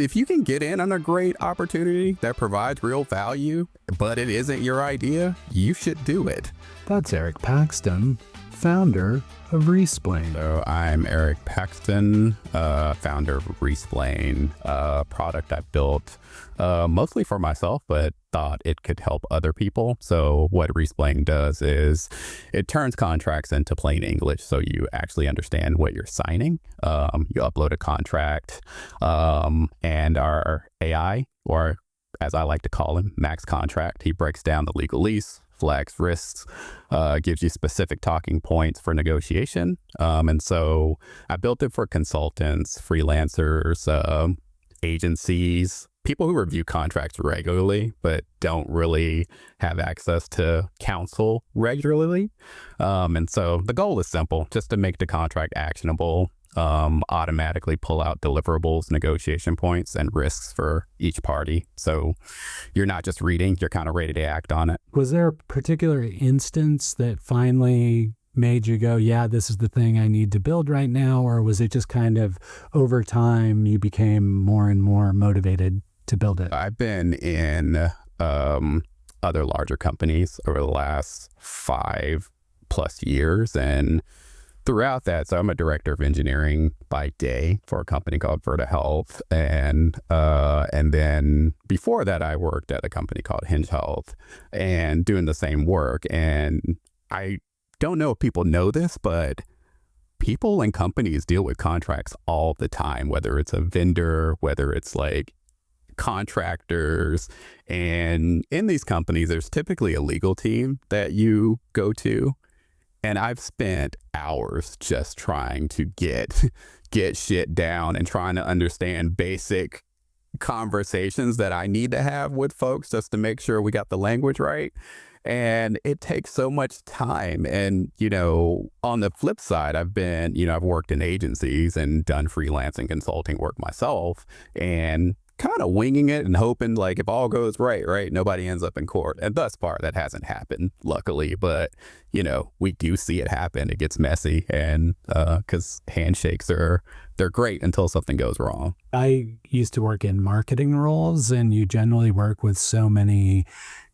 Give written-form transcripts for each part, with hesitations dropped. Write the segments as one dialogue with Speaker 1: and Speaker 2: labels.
Speaker 1: if you can get in on a great opportunity that provides real value, but it isn't your idea, you should do it.
Speaker 2: That's Eric Paxton, founder of Resplain.
Speaker 1: So I'm Eric Paxton, founder of Resplain, a product I built mostly for myself, but thought it could help other people. So what Resplain does is it turns contracts into plain English, so you actually understand what you're signing. You upload a contract, and our AI, or as I like to call him, Max Contract, he breaks down the legalese, flags risks, gives you specific talking points for negotiation. And so I built it for consultants, freelancers, agencies, people who review contracts regularly, but don't really have access to counsel regularly. And so the goal is simple, just to make the contract actionable, automatically pull out deliverables, negotiation points, and risks for each party. So you're not just reading, you're kind of ready to act on it.
Speaker 2: Was there a particular instance that finally made you go, yeah, this is the thing I need to build right now? Or was it just kind of over time you became more and more motivated to build it?
Speaker 1: I've been in other larger companies over the last 5+ years, and throughout that, so I'm a director of engineering by day for a company called Verta Health, and then before that, I worked at a company called Hinge Health, and doing the same work. And I don't know if people know this, but people and companies deal with contracts all the time, whether it's a vendor, whether it's like contractors. And in these companies, there's typically a legal team that you go to. And I've spent hours just trying to get shit down and trying to understand basic conversations that I need to have with folks just to make sure we got the language right. And it takes so much time. And, on the flip side, I've worked in agencies and done freelancing consulting work myself, and kind of winging it and hoping like if all goes right, nobody ends up in court. And thus far, that hasn't happened, luckily. But, we do see it happen. It gets messy, and because handshakes they're great until something goes wrong.
Speaker 2: I used to work in marketing roles, and you generally work with so many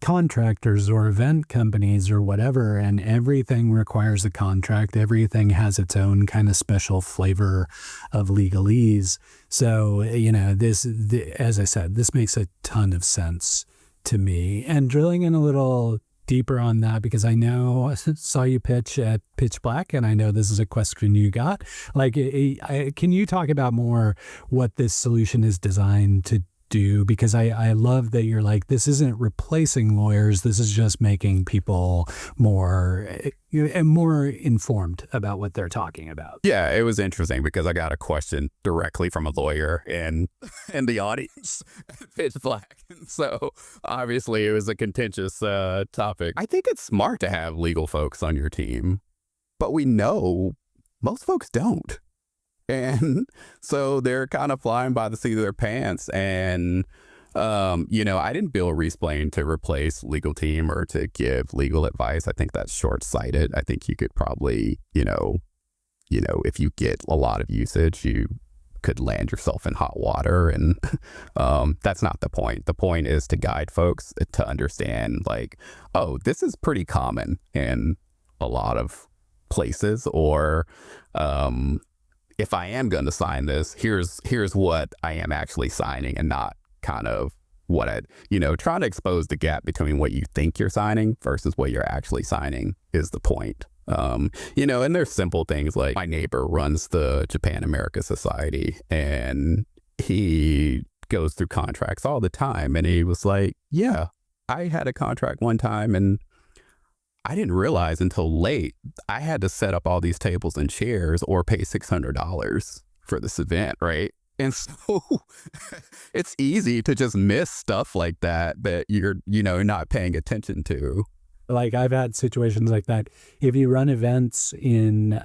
Speaker 2: contractors or event companies or whatever, and everything requires a contract. Everything has its own kind of special flavor of legalese. So, as I said, this makes a ton of sense to me. And drilling in a little deeper on that, because I saw you pitch at Pitch Black, and I know this is a question you got. Like, can you talk about more what this solution is designed to do? Because I love that you're like, this isn't replacing lawyers. This is just making people more informed about what they're talking about.
Speaker 1: Yeah, it was interesting because I got a question directly from a lawyer in the audience at Pitch Black. So obviously it was a contentious topic. I think it's smart to have legal folks on your team, but we know most folks don't. And so they're kind of flying by the seat of their pants. And, I didn't build Resplain to replace legal team or to give legal advice. I think that's short-sighted. I think you could probably, if you get a lot of usage, you could land yourself in hot water. And that's not the point. The point is to guide folks to understand, like, oh, this is pretty common in a lot of places, or if I am going to sign this, here's what I am actually signing, and not kind of what trying to expose the gap between what you think you're signing versus what you're actually signing is the point. And there's simple things like my neighbor runs the Japan America Society, and he goes through contracts all the time. And he was like, yeah, I had a contract one time, and I didn't realize until late I had to set up all these tables and chairs or pay $600 for this event, right? And so it's easy to just miss stuff like that you're not paying attention to.
Speaker 2: Like, I've had situations like that. If you run events in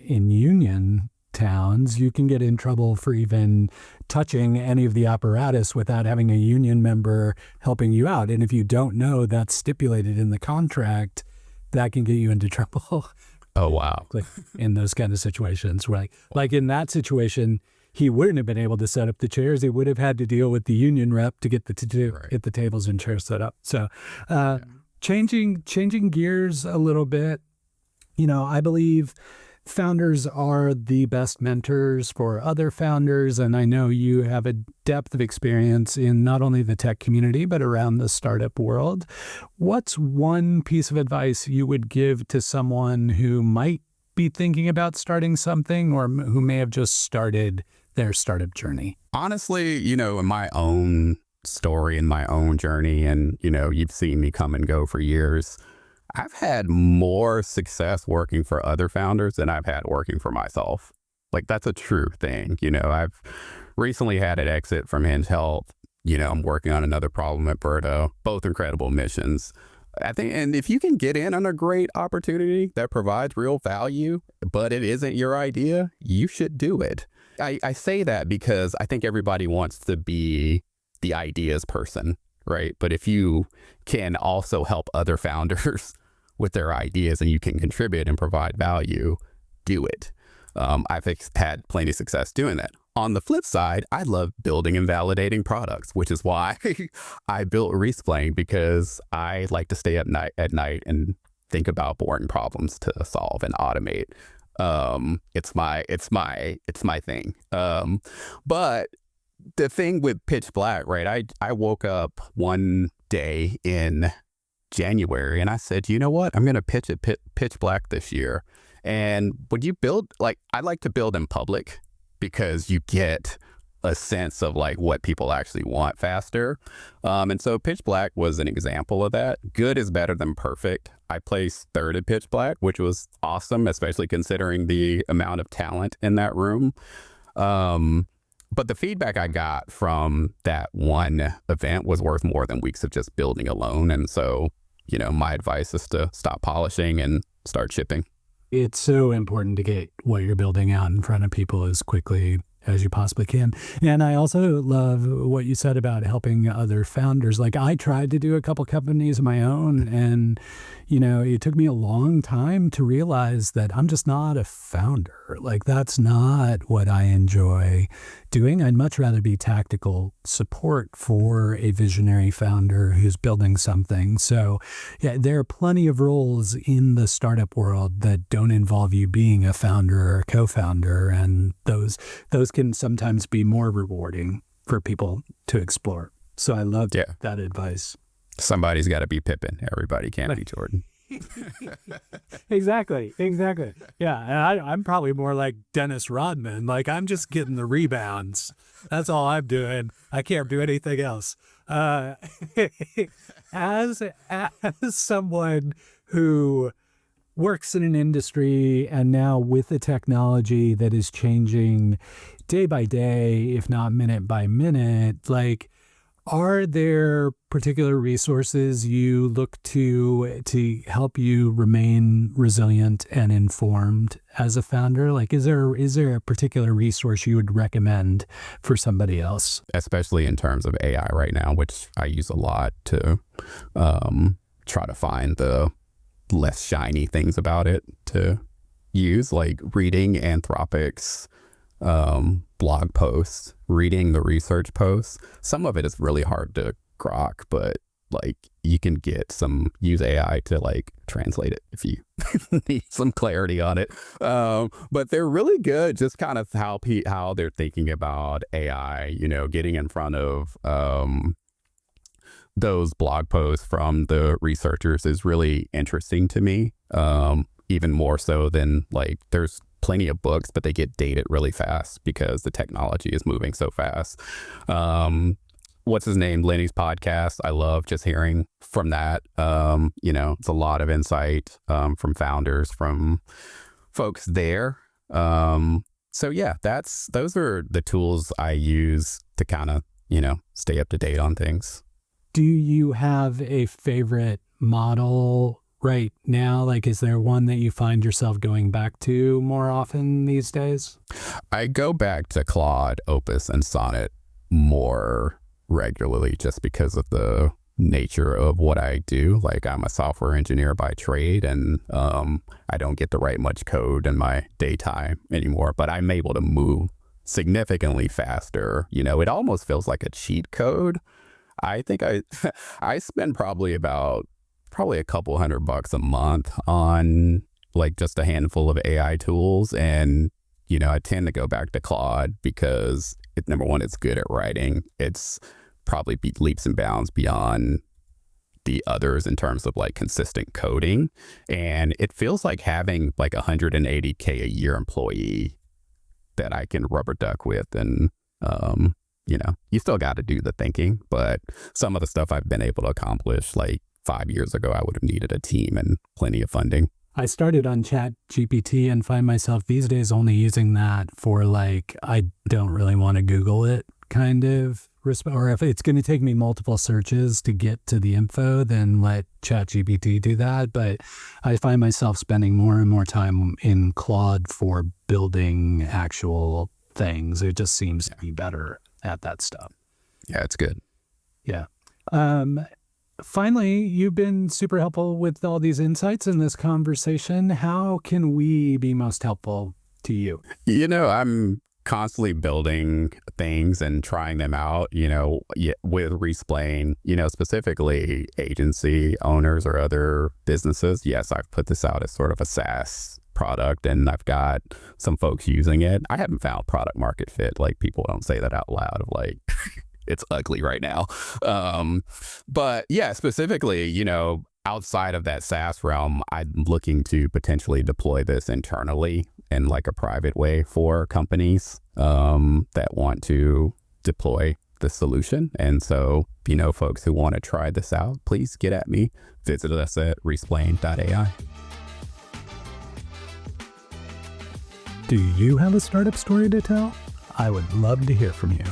Speaker 2: union towns, you can get in trouble for even touching any of the apparatus without having a union member helping you out. And if you don't know that's stipulated in the contract, that can get you into trouble.
Speaker 1: Oh, wow.
Speaker 2: In those kind of situations, right? Like in that situation, he wouldn't have been able to set up the chairs. He would have had to deal with the union rep to get
Speaker 1: Right.
Speaker 2: get the tables and chairs set up. So changing gears a little bit, I believe founders are the best mentors for other founders. And I know you have a depth of experience in not only the tech community, but around the startup world. What's one piece of advice you would give to someone who might be thinking about starting something or who may have just started their startup journey?
Speaker 1: Honestly, in my own story and my own journey, and, you've seen me come and go for years, I've had more success working for other founders than I've had working for myself. Like, that's a true thing. I've recently had an exit from Hinge Health. I'm working on another problem at Berto, both incredible missions. I think, and if you can get in on a great opportunity that provides real value, but it isn't your idea, you should do it. I say that because I think everybody wants to be the ideas person, right? But if you can also help other founders with their ideas and you can contribute and provide value, do it. I've had plenty of success doing that. On the flip side, I love building and validating products, which is why I built Resplain, because I like to stay up at night and think about boring problems to solve and automate. It's my thing. But the thing with Pitch Black, right? I woke up one day in January and I said, you know what? I'm going to pitch at Pitch Black this year. And when you build, I like to build in public because you get a sense of what people actually want faster. And so Pitch Black was an example of that. Good is better than perfect. I placed third at Pitch Black, which was awesome, especially considering the amount of talent in that room. But the feedback I got from that one event was worth more than weeks of just building alone. And so, my advice is to stop polishing and start shipping.
Speaker 2: It's so important to get what you're building out in front of people as quickly as you possibly can. And I also love what you said about helping other founders. I tried to do a couple companies of my own, and it took me a long time to realize that I'm just not a founder. That's not what I enjoy doing. I'd much rather be tactical support for a visionary founder who's building something. So yeah, there are plenty of roles in the startup world that don't involve you being a founder or a co-founder, and those can sometimes be more rewarding for people to explore. So I love that advice.
Speaker 1: Somebody's got to be Pippin. Everybody can't be Jordan.
Speaker 2: Exactly. Yeah, and I'm probably more like Dennis Rodman. I'm just getting the rebounds. That's all I'm doing. I can't do anything else. As someone who works in an industry and now with a technology that is changing day by day, if not minute by minute, are there particular resources you look to help you remain resilient and informed as a founder? Is there a particular resource you would recommend for somebody else?
Speaker 1: Especially in terms of AI right now, which I use a lot to try to find the less shiny things about it to use, reading Anthropic's blog posts, reading the research posts. Some of it is really hard to grok, but you can use AI to translate it if you need some clarity on it. But they're really good, just kind of how they're thinking about AI, getting in front of those blog posts from the researchers is really interesting to me. Even more so than there's plenty of books, but they get dated really fast because the technology is moving so fast. What's his name? Lenny's podcast. I love just hearing from that. It's a lot of insight from founders, from folks there. So yeah, those are the tools I use to kind of, stay up to date on things.
Speaker 2: Do you have a favorite model right now? Is there one that you find yourself going back to more often these days?
Speaker 1: I go back to Claude, Opus, and Sonnet more regularly just because of the nature of what I do. I'm a software engineer by trade, and I don't get to write much code in my daytime anymore, but I'm able to move significantly faster. You know, it almost feels like a cheat code. I think I spend probably a couple $100 a month on like just a handful of AI tools. And, you know, I tend to go back to Claude because number one, it's good at writing. It's probably leaps and bounds beyond the others in terms of like consistent coding. And it feels like having like $180K a year employee that I can rubber duck with. And, you know, you still got to do the thinking, but some of the stuff I've been able to accomplish like 5 years ago, I would have needed a team and plenty of funding.
Speaker 2: I started on Chat GPT and find myself these days only using that for like, I don't really want to Google it kind of, or if it's going to take me multiple searches to get to the info, then let Chat GPT do that. But I find myself spending more and more time in Claude for building actual things. It just seems to be better at that stuff.
Speaker 1: Yeah, it's good.
Speaker 2: Yeah. Finally, you've been super helpful with all these insights in this conversation. How can we be most helpful to you?
Speaker 1: You know, I'm constantly building things and trying them out, you know, with Resplain, you know, specifically agency owners or other businesses. Yes, I've put this out as sort of a SaaS product and I've got some folks using it. I haven't found product market fit. Like people don't say that out loud of like, it's ugly right now. But yeah, specifically, you know, outside of that SaaS realm, I'm looking to potentially deploy this internally in like a private way for companies that want to deploy the solution. And so, you know, folks who want to try this out, please get at me. Visit us at resplain.ai.
Speaker 2: Do you have a startup story to tell? I would love to hear from you.